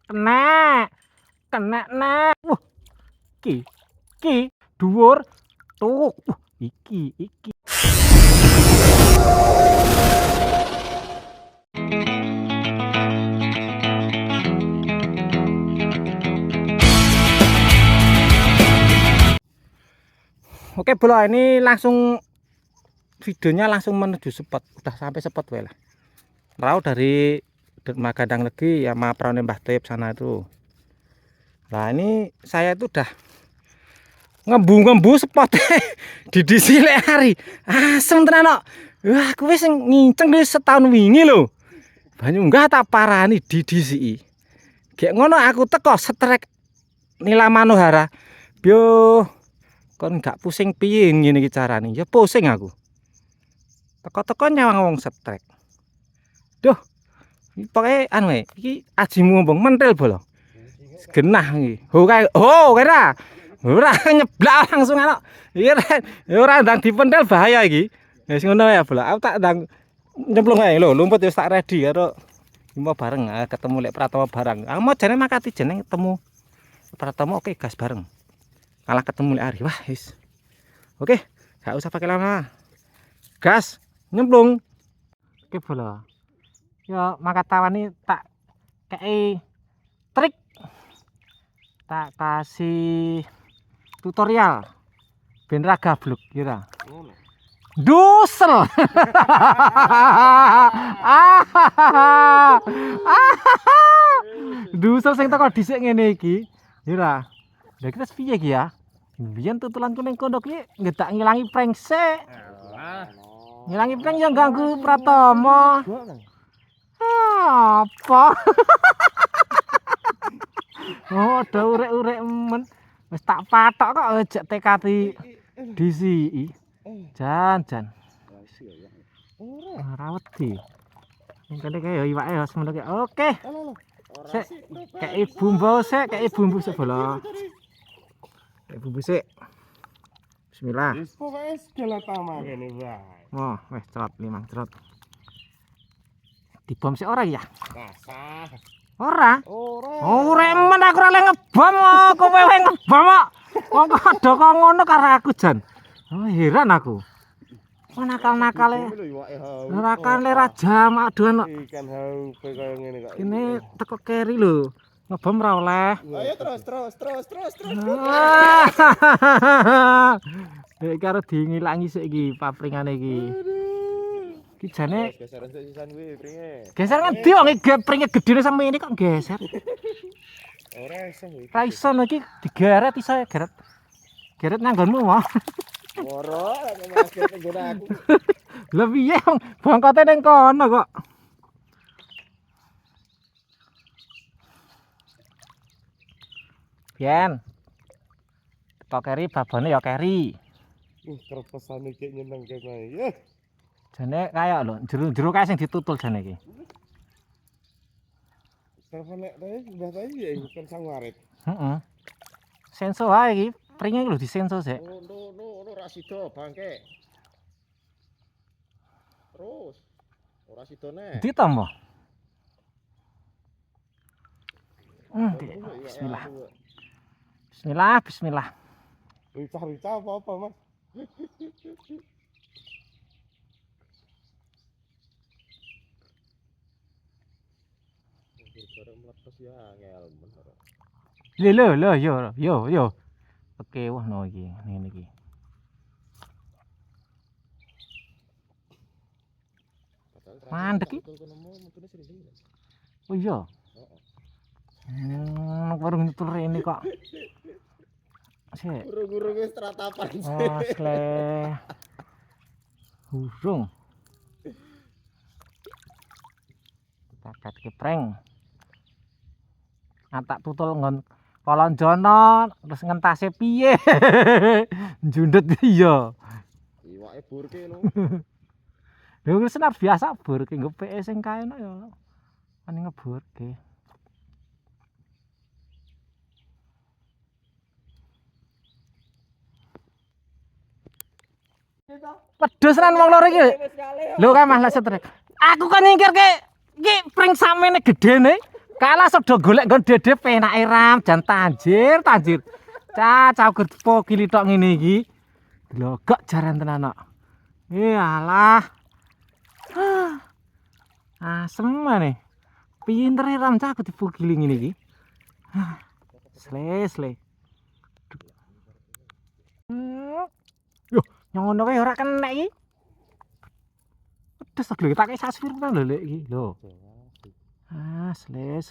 Kena. Kena nek. Iki dhuwur. Tuh. Iki. Oke, bola ini langsung videonya langsung menuju spot. Udah sampai spot wae lah. Rau dari Dermaga Gadang Legi ya sama perahu Mbah Tip sana itu. Nah, ini saya itu udah ngembu spot di disilek hari. Asem tenan kok. Wah, kuwi sing nginceng wis setahun wingi lho. Banyu enggak tak parani di disiki. Gek ngono aku teko setrek Nila Manohara. Yo kon gak pusing piye ngene iki carane. Ya pusing aku. Teko-teko nyawang wong setrek. Duh. Pokoke anu iki ajimu ngomong mentel bola. Genah iki. Kira. Ora nyeblak langsung ana. Iki ora ndang dipendel bahaya iki. Wis ngono ya bola. Aku tak ndang nyemplung ae lho, lumput wis tak ready karo mau bareng ketemu lek Pratama bareng. Mau jane makati jeneng ketemu Pratama oke gas bareng. Kalah ketemu lek Ari. Wah, wis. Oke, gak usah pakai lama. Gas, nyemplung. Oke, bola. Yo makatawani tak kei trik. Tak kasih tutorial ben ra gablek kira. Dusel. Dusel sing teko dhisik ngene iki. Kira. Lah kita piye iki ya? Biyen tutulanku ning kono ki ngedak ngilangi prank sik. Ngilangi prank yang ganggu Pratama. Apa? Oh, ada urek-urek men. Wis tak patok kok ojek tekati disiki. Jan. Ora wedi. Ning kene kaya iwake ya semono ki. Oke. Sik, kei bumbu sik bola. Kei bumbu sik. Bismillah. Wis pokoke segala tama kene wae. Oh, wis cerot 5 cerot. Dibom sik ora ya? Kasah. Ora. Ora. Men aku ora ngebom kok, kowe wae ngebom kok. Wong padha kok ngono karo aku jan. Oh, heran aku. Nakal-nakale. Nakale raja maduan kok. Ikan hau kaya ngene kok. Ini teko keri lho. Ngebom ra oleh. Ayo terus. Iki karo dingilangi sik iki papringane iki. Iki jane Geseran sik sisan kuwi pringe. geser ngendi wong iki pringe gedene sampe ini kok geser. Ora iso iki. Ra iso iki digeret iso geret. Geret nanggonmu wae. Ora nek masker tenggone aku. Lah piye wong bangkote ning kono kok. Yen. Tok keri babane ya keri. Kerpesane iki nyeneng kene. Jane kaya lho, jero kae sing ditutul jane iki. Telepon nek tae mbah tae ya ikan sangarit. Heeh. Senso wae iki, pringe lho disenso sik. No ora sida bangke. Terus ora sidone. Ndi to mbah? Bismillah. Rica apa Mas? Bareng meletus ya angel bener. Lho yo. Oke, wah no iki, ngene iki. Mandek iki. Oh iya. Warung nyetul rene kok. Sik. Guru-guru wis tratapan. Oh, sleh. Hurung. Takat kepreng. Tak tutul ngon Kolonjono terus ngentase piye? Njundut iya. Iwake burke lho. Lho wis biasa burke nggo PE sing kae no ya. Ani ngeburke. Pedhus ran wong loro iki. Lho kae Mas setrek. Aku kan nyingkirke iki pring samene gedene. Kalah sedo golek nggon dede penake ram jan tanjir. Cah gerpo gili tok ngene iki. Lho gak jaran tenan kok. Iyalah. Asem maneh. Pinter ram cah gerpo gili ngene iki. Sle. Yo, ngono wae ora kenek iki. Pedes lho, tak kei saswir ta lho lek iki. Lho. Sle.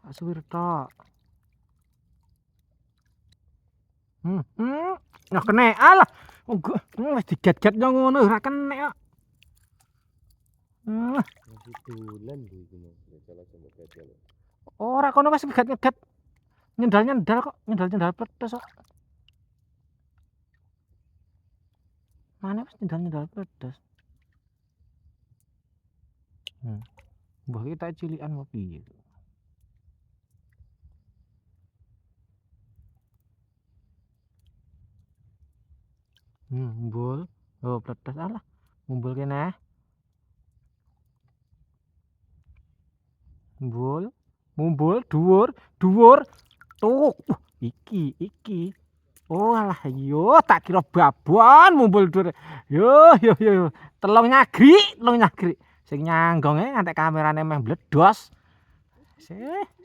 Saswir tok. Yo kenek. Alah. Wis diget-get ngono ora kenek kok. Dolan iki salah sambut gajah. Ora kono wis ngeget. Nyendal kok, nyendal pedes kok. Mana wis nyendal pedes. Mbah iki tak cilikan apa piye? Mbul. Oh, pedes alah. Mumbul kene. Mumbul dhuwur. Tuh, iki. Oh alah yo tak kira babon mumbul dhuwur. Yo. Telung nyagri. Sing nyanggong ngantek kamerane meh bledos.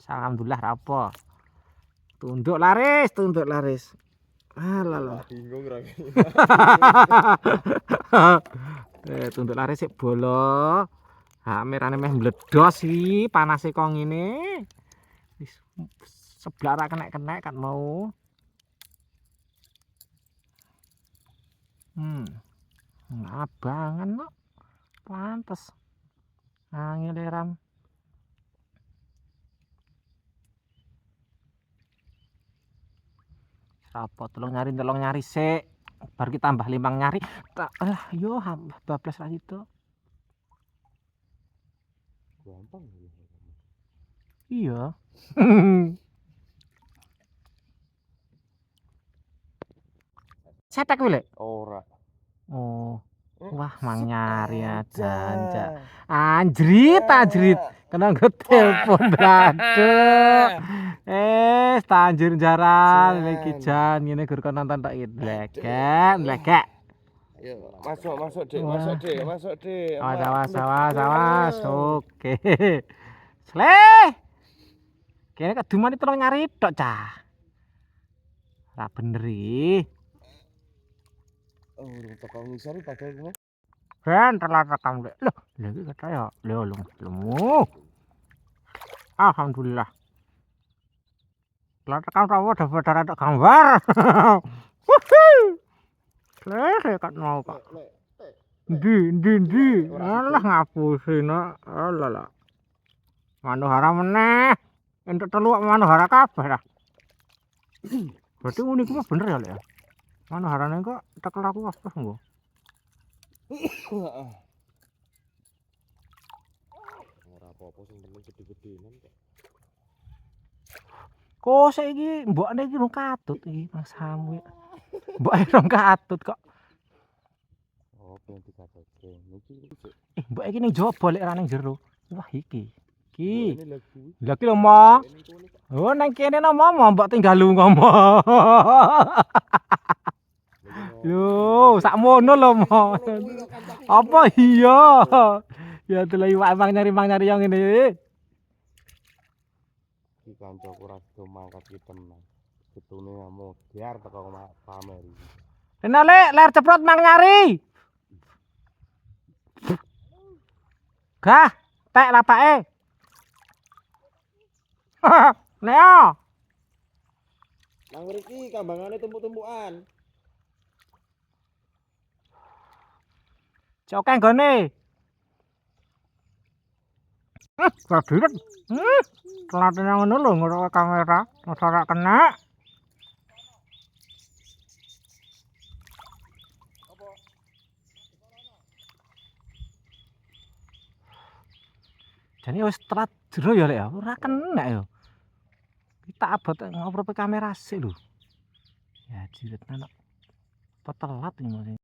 Alhamdulillah ra apa. Tunduk laris. Alah. Bingung ra. Tunduk laris sik bolo. Kamerane meh bledos iki, panase kok ngene. Wis seblak ra kenek kan mau. Abangan kok. Pantes. Angel ram. Rapot tolong nyari sik. Bar ki tambah 5 nyari. Alah yo bablas ra itu. Gampang. Iya. Cetek kuwi lek. Ora. Oh. Wah, mang nyari janja. Anjrit. Kena nggo telepon aduh. Tanjir jaran iki jan ngene gur kon nonton tok iki. Leket. Ayo, masuk, Dek. Awas. Oke. Sleh. Kene keduman terus nyari tok, Cah. Ora bener iki. Oh, teko ngisor padahal kene. Ben telat rekam lek. Loh, lha iki kata ya. Lemu. Alhamdulillah. Telat rekam rawo dapat ada gambar. Leh kat mau Pak. Ndi. Alah ngapusi nak. Alah. Manuhara meneh. Entuk telu manuhara kabeh dah. Berarti unik mah bener ya, Lek. Manuharane kok tekel aku apa nggo. Ora apa-apa sing penting gede-gedenan kok. Kok saiki mbokne iki rung katut iki Mas Samu. Mboke rung katut kok. Oh, pengen dikatutke. Niki Mbok iki ning jaba lek ra ning jero. Wah iki. ini lagu. Lah ki lho, Mo. Oh, nang kene no Mo, mbok tinggal lu ngomong. Yo, sakmono lho, Mo. Apa iya? Ya delok iwak emang nyari yang ngene. Iki kancaku ora sido mangkat ki tenan. Ketune mau biar teko pamer iki. Rena Lek, ler ceprot mang nyari. Gah, tek lapake. Neo. Nang mriki kambangane tumpuk-tumpukan. Coke nggone. Kabiret. Telatene ngono lho ngoro kamera, masa ora kena. Jane wis telat jero ya Lek ya, ora kena ya. Kita abot ngoprol pe kamera sik lho. Ya jiret anak. Apa telat iki Mas.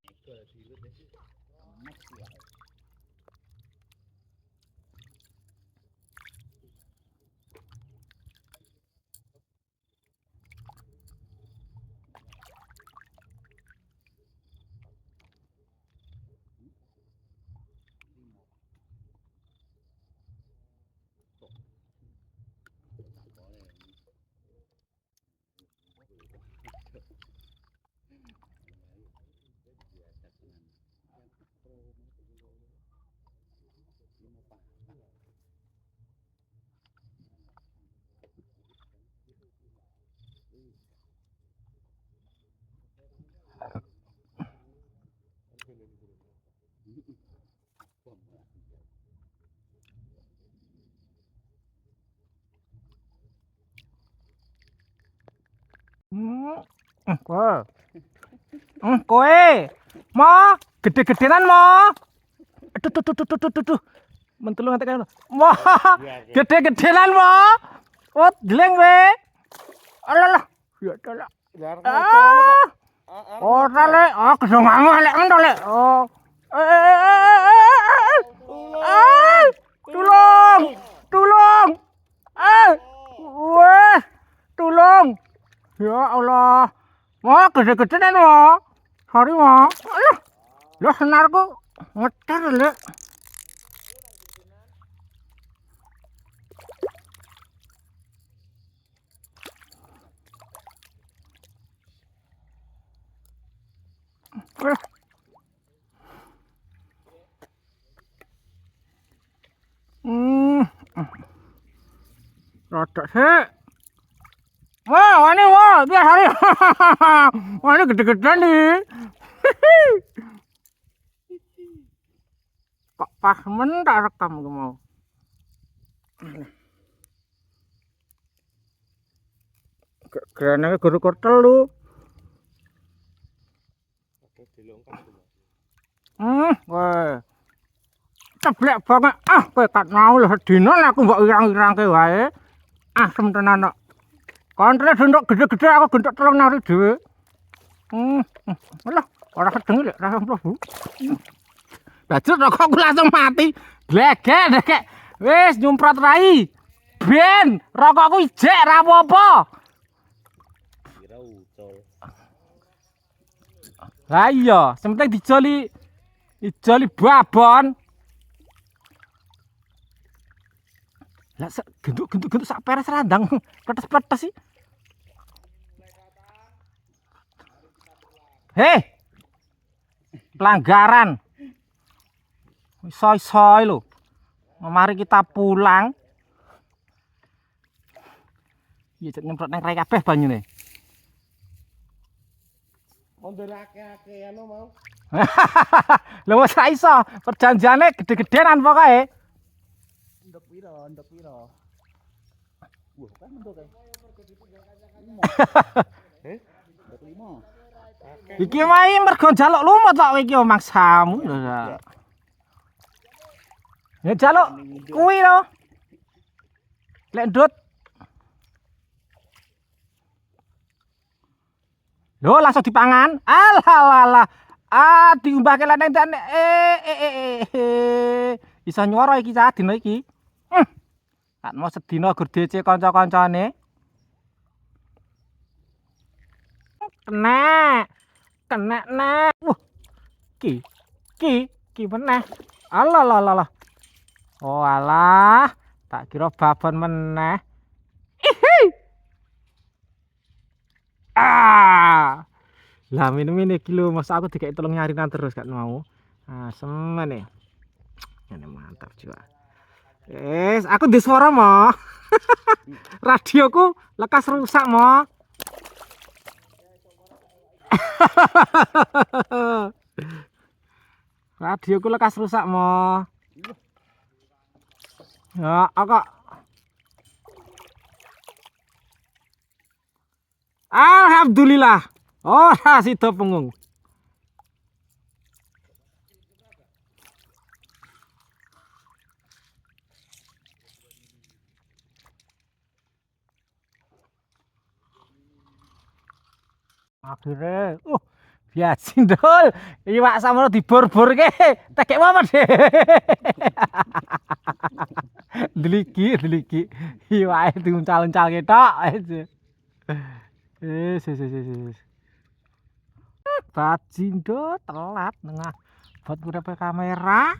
Wah. Kowe mo gede-gedenan mo. Aduh tuh tuh tuh tuh tuh tuh. Mentelu ngantek kan. Wah, gede-gedenan mo. Oh, geleng we. Alah. Ya alah. Ora le, kedongamu lek ngono le. Oh. Tulung. Tulung. Wah. Tulung. Ya Allah. Wah, gede-gedenan mo. Sorry mo. Alah. Lah senarku ngetar le. Rada sih. Wah, ini wah, biar hari. Wah, ini gede-gedean nih. Kok pas mentak rekam gue mau. Gerannya guru kortel lu. Wah. Ceblek banget. Kowe kat mau lho sedina aku mbok irang-irangke wae. Asem tenan kok. Kontre dendok gede-gede aku gentok telung nari dhewe. Alah, ora kedengi lek ra mlebu. Bajut kok aku langsung mati. Glegek dek. Wis nyumprot rai. Ben, rokokku ijek ra apa-apa. Kira ucul. Lah iya, sementing dijoli babon. Lah genduk-genduk sak peres randang petes-petes sih. Hei. Pelanggaran. Soy-soy lho. Mari kita pulang. Iya cek nyemprot nang rai kabeh banyune. Mundur akeh-akeh anu mau. Lha wis ra iso, perjanjiane gede-gedean pokoke. Ndok piro? Wah, kan ndok kae. Ndok 5. Iki wae mergo njaluk lumut kok iki maksamu lho. Ya njaluk kuwi lho. Lek ndut. Lho langsung dipangan. Alah. Diumbahke lanang dan iso nyuara iki cah dina iki. Kan mau sedina gur DC kanca-kancane. Kena nek. Ki meneh. Alah. Oh alah, tak kira babon meneh. Lah minum iki lho, masa aku dikek tolong nyarinan terus gak mau. Semen nih. Ini mantap juga. Aku di suara mo. Radioku lekas rusak mo. Radioku lekas rusak mo. Ya, aku. Alhamdulillah. Oh, sido pengung. Akhirnya, Ya cindol, iwak samono dibor-borke. Tekek apa deh? Deliki. Iwake diuncal-uncalke tok. Wis. Bajindo telat nengah buat ngrepe kamera.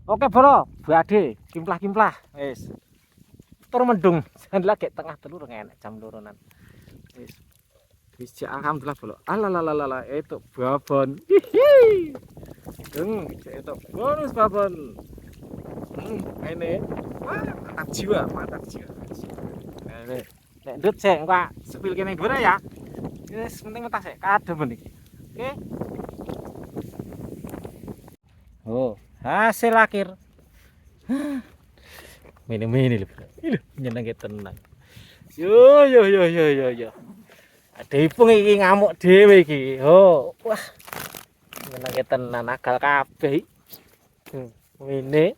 Oke bro, Bade, kimplah. Wis. Tur mendung, jan lagi tengah telur enak jam lurunan. Wis. Wis alhamdulillah bro. Alalala itu babon. Hihi. Itu bonus babon. Ini. Wah, mantap jiwa. Ini. Nek ndut sik engko sepil kene nggur ya. Wis penting metas sik kadem iki. Oke. Oh, hasil akhir. Mini lho. Ih, nyenengke tenan. Yo. Ada ipung iki ngamuk dhewe iki. Oh, wah. Nyenengke tenan agal kabeh. Ngene.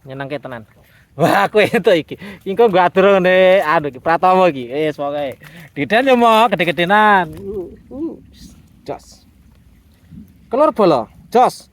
Nyenengke tenan. Wah, kowe entuk iki. Engko nggo atur ngene anu iki Pratama iki. Wis pokoke. Didan yo mo gede-gedenan. Jos. Kelor bola. Jos.